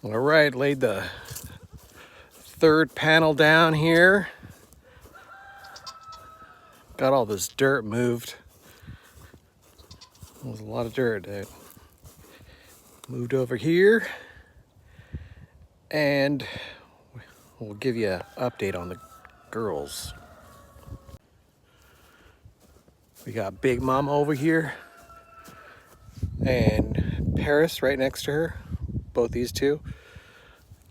All right, laid the third panel down here. Got all this dirt moved. There's a lot of dirt that moved over here. And we'll give you an update on the girls. We got Big Mama over here and Paris right next to her. Both these two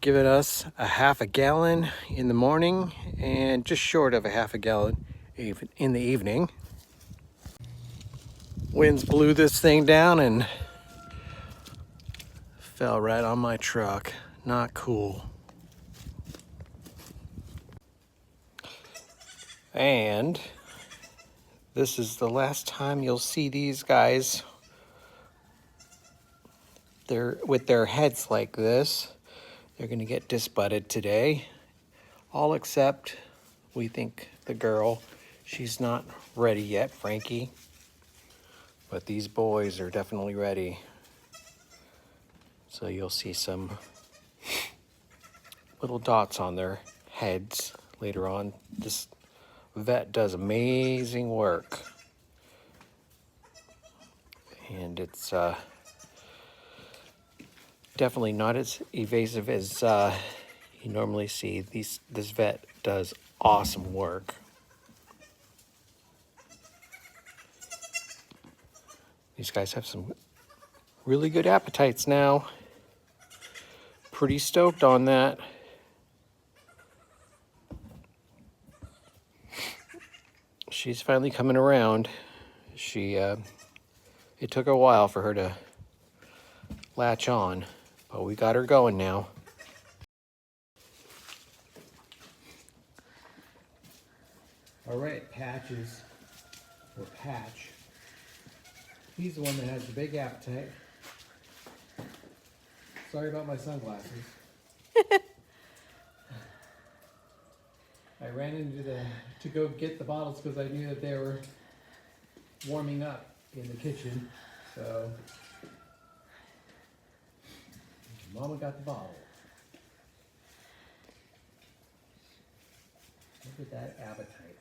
giving us a half a gallon in the morning and just short of a half a gallon in the evening. Winds blew this thing down and fell right on my truck. Not cool. And this is the last time you'll see these guys. They're with their heads like this. They're gonna get disbutted today. All except we think the girl, she's not ready yet, Frankie. But these boys are definitely ready. So you'll see some little dots on their heads later on. This vet does amazing work. And it's definitely not as evasive as you normally see. This vet does awesome work. These guys have some really good appetites now. Pretty stoked on that. She's finally coming around. It took a while for her to latch on, but we got her going now. All right, Patches, or Patch. He's the one that has the big appetite. Sorry about my sunglasses. I ran to go get the bottles because I knew that they were warming up in the kitchen. So Mama got the bottle. Look at that appetite.